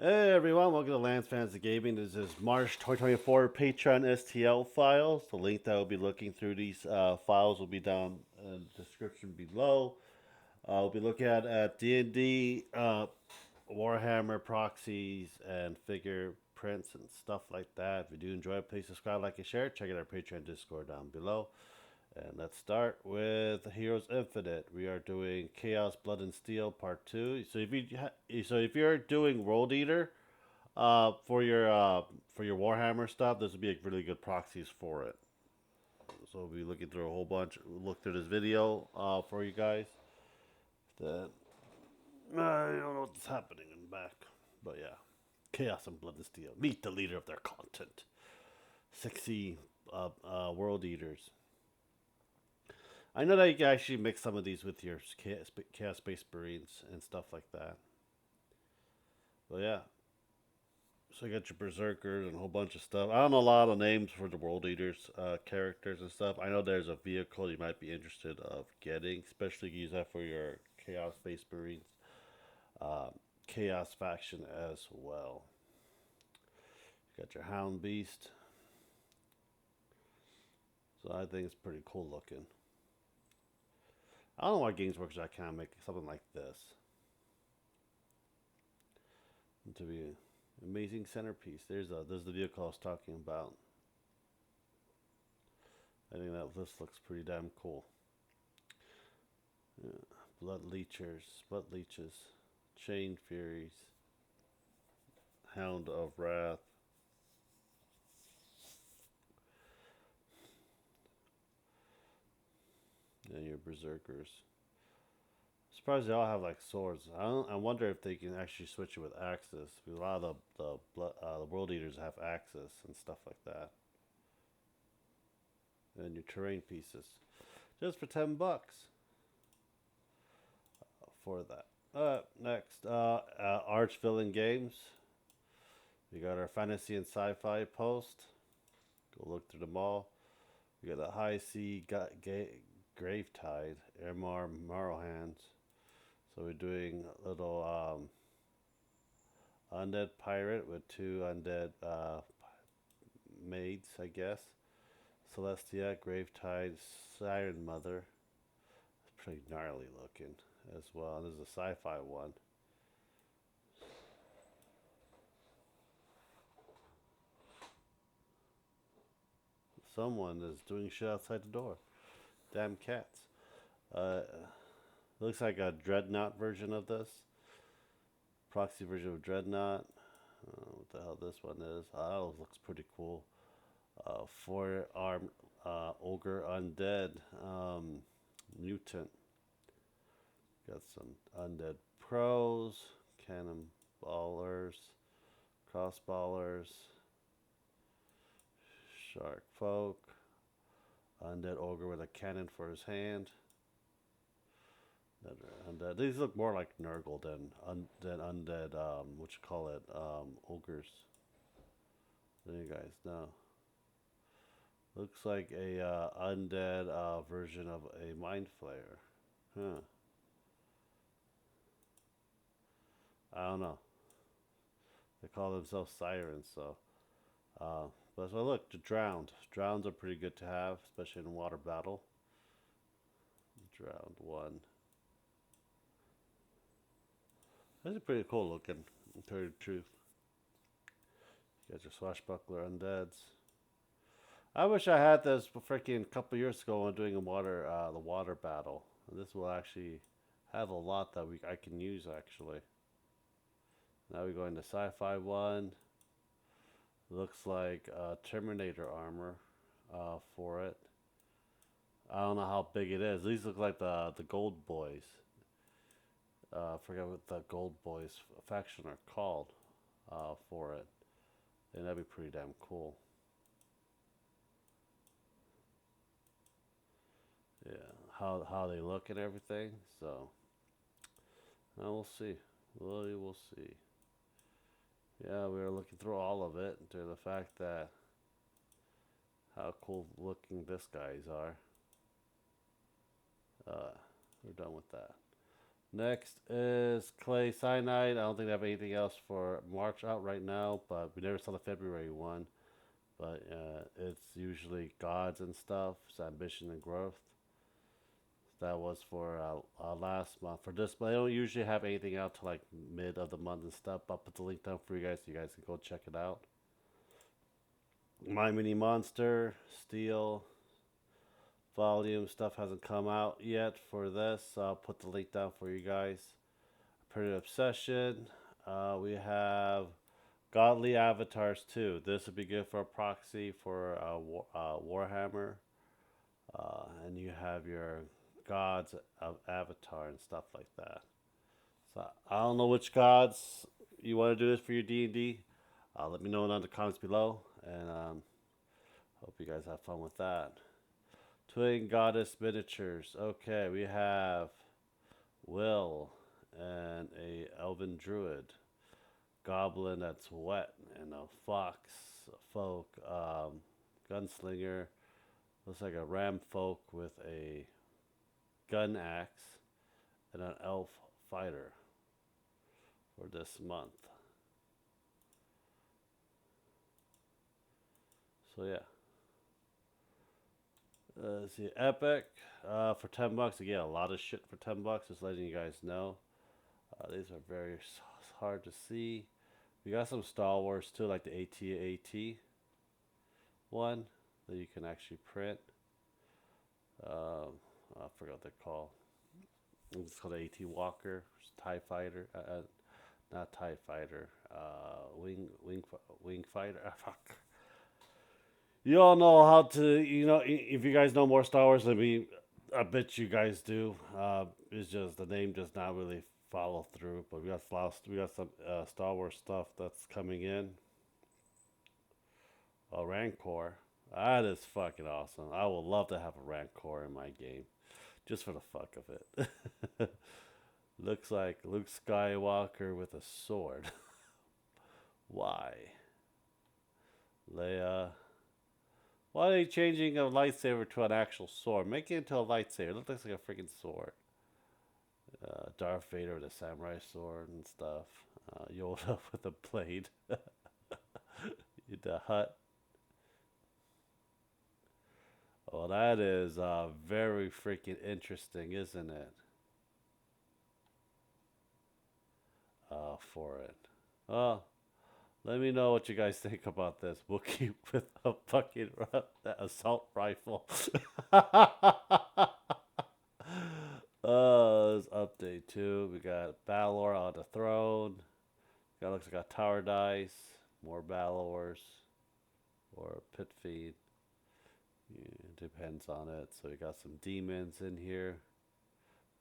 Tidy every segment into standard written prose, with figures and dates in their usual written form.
Hey everyone, welcome to Lance Fans of Gaming. This is March 2024 Patreon STL files. The link that will be looking through these files will be down in the description below. We'll be looking at D&D, Warhammer proxies, and figure prints and stuff like that. If you do enjoy it, please subscribe, like, and share. Check out our Patreon Discord down below. And let's start with Heroes Infinite. We are doing Chaos, Blood, and Steel Part 2. So if you're doing World Eater, for your Warhammer stuff, this would be a really good proxies for it. So we'll be looking through a whole bunch. Look through this video for you guys. That I don't know what's happening in the back, but yeah, Chaos and Blood and Steel. Meet the leader of their content. Sexy World Eaters. I know that you can actually mix some of these with your Chaos Space Marines and stuff like that. But yeah, so you got your Berserkers and a whole bunch of stuff. I don't know a lot of names for the World Eaters characters and stuff. I know there's a vehicle you might be interested of getting, especially use that for your Chaos Space Marines, uh, Chaos faction as well. You got your Hound Beast. So I think it's pretty cool looking. I don't know why Games Workers I can't make something like this. To be an amazing centerpiece. There's the vehicle I was talking about. I think that this looks pretty damn cool. Yeah. Blood Leeches, Chain Furies, Hound of Wrath. And your Berserkers. Surprised they all have like swords. I wonder if they can actually switch it with axes. Because a lot of the World Eaters have axes and stuff like that. And your terrain pieces, just for $10 for that. Next, Arch Villain Games. We got our fantasy and sci-fi post. Go look through them all. We got the High Sea Gravetide, Airmar Morrowhands. So we're doing a little undead pirate with two undead maids, I guess. Celestia, Gravetide, Siren Mother. It's pretty gnarly looking as well. And there's a sci-fi one. Someone is doing shit outside the door. Damn cats. Looks like a Dreadnought version of this. Proxy version of Dreadnought. What the hell this one is? Oh, looks pretty cool. Four arm ogre undead mutant. Got some undead pros, cannonballers, crossballers, shark folk, undead ogre with a cannon for his hand. Undead. These look more like Nurgle than undead. What you call it? Ogres. There you guys know. Looks like a undead version of a mind flayer. Huh. I don't know. They call themselves sirens, so. But so look, the drowned. Drowns are pretty good to have, especially in a water battle. Drowned one. That's pretty cool looking, to tell you the truth. You got your swashbuckler undeads. I wish I had this freaking couple years ago when doing the water battle. And this will actually have a lot that I can use actually. Now we go into sci-fi one. Looks like Terminator armor for it. I don't know how big it is. These look like the Gold Boys. I forget what the Gold Boys faction are called for it. And that'd be pretty damn cool. Yeah, how they look and everything. So, we'll see. We'll see. Yeah, we were looking through all of it to the fact that how cool looking this guys are. We're done with that. Next is Claycide. I don't think they have anything else for March out right now, but we never saw the February one. But it's usually gods and stuff. It's ambition and growth. That was for last month. For this, but I don't usually have anything out till like mid of the month and stuff. I'll put the link down for you guys so you guys can go check it out. My Mini Monster, Steel, volume stuff hasn't come out yet for this. So I'll put the link down for you guys. Pretty Obsession. We have Godly Avatars too. This would be good for a proxy for Warhammer. And you have your gods of Avatar and stuff like that. So I don't know which gods you want to do this for your D&D. Let me know in the comments below, and hope you guys have fun with that. Twin Goddess Miniatures. Okay, we have Will and a Elven Druid. Goblin that's wet, and a fox, a folk, gunslinger. Looks like a ram folk with a gun axe, and an elf fighter for this month. So yeah. Let's see, Epic for $10. You get a lot of shit for $10. Just letting you guys know. These are very hard to see. We got some Star Wars too, like the AT-AT one that you can actually print. I forgot what they're called. It's called the AT Walker, TIE Fighter, not TIE Fighter, wing fighter. Fuck. You all know how to, if you guys know more Star Wars than me, I bet you guys do. It's just the name does not really follow through. But we got some Star Wars stuff that's coming in. A Rancor. That is fucking awesome. I would love to have a Rancor in my game, just for the fuck of it. Looks like Luke Skywalker with a sword. Why? Leia. Why are they changing a lightsaber to an actual sword? Make it into a lightsaber. It looks like a freaking sword. Darth Vader with a samurai sword and stuff. Yoda with a blade. The hut. Well, that is very freaking interesting, isn't it? For it. Let me know what you guys think about this. We'll keep with a fucking assault rifle. This update too. We got Balor on the throne. Got looks like a tower dice. More Balors or pit feed. Yeah, depends on it. So we got some demons in here.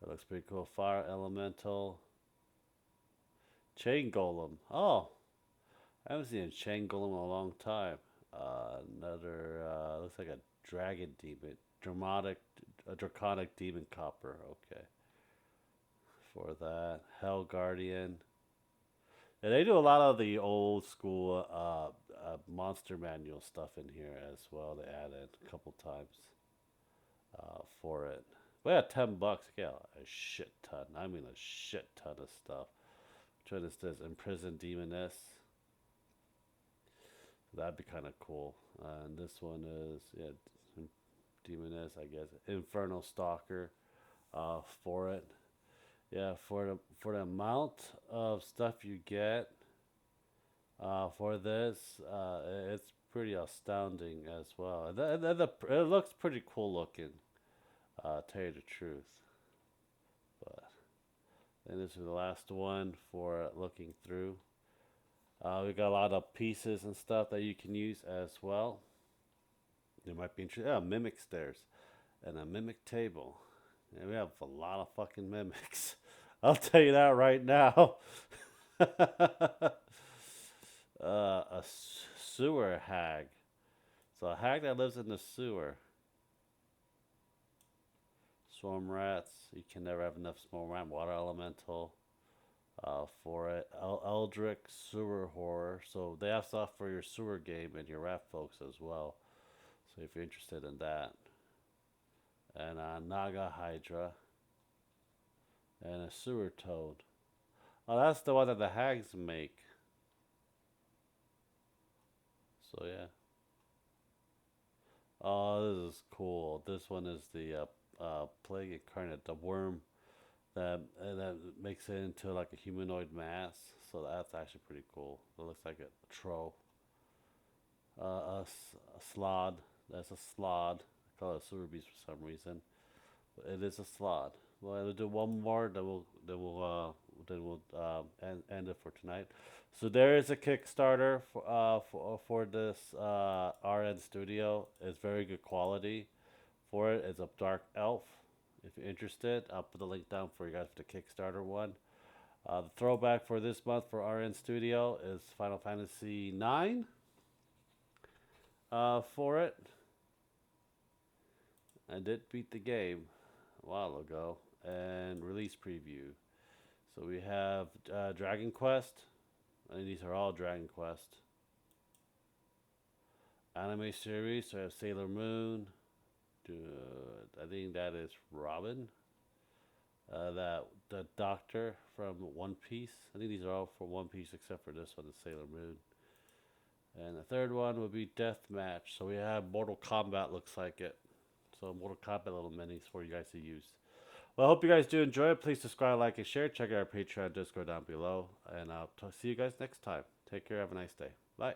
That looks pretty cool. Fire elemental. Chain golem. Oh, I haven't seen a chain golem in a long time. Another looks like a dragon demon. A draconic demon copper. Okay. For that, Hell Guardian. Yeah, they do a lot of the old school monster manual stuff in here as well. They added a couple times for it. We had $10. Yeah, a shit ton. I mean, a shit ton of stuff. Which one is this? Imprisoned Demoness. That'd be kind of cool. And this one is Demoness, I guess. Infernal Stalker for it. Yeah, for the amount of stuff you get for this, it's pretty astounding as well. It looks pretty cool looking, tell you the truth. But then this is the last one for looking through. We got a lot of pieces and stuff that you can use as well. There might be interesting. Yeah, mimic stairs and a mimic table. Yeah, we have a lot of fucking mimics. I'll tell you that right now. A sewer hag. So a hag that lives in the sewer. Swarm rats. You can never have enough swarm rat. Water elemental. For it. Eldritch sewer horror. So they have stuff for your sewer game and your rat folks as well. So if you're interested in that. And Naga Hydra. And a sewer toad. Oh, that's the one that the hags make. So yeah. Oh, this is cool. This one is the plague incarnate, the worm that makes it into like a humanoid mass. So that's actually pretty cool. It looks like a troll. A slod. That's a slod. I call it a sewer beast for some reason. But it is a slod. Well, we'll do one more. Then we'll end it for tonight. So there is a Kickstarter for this RN Studio. It's very good quality for it. It's a dark elf. If you're interested, I'll put the link down for you guys for the Kickstarter one. The throwback for this month for RN Studio is Final Fantasy 9 for it. I did beat the game a while ago and release preview. So we have Dragon Quest. I think these are all Dragon Quest anime series. So I have Sailor Moon. I think that is Robin. That the Doctor from One Piece. I think these are all from One Piece except for this one, the Sailor Moon. And the third one would be Death Match. So we have Mortal Kombat, looks like it. So Mortal Kombat little minis for you guys to use. Well, I hope you guys do enjoy it. Please subscribe, like, and share. Check out our Patreon, Discord down below. And I'll see you guys next time. Take care. Have a nice day. Bye.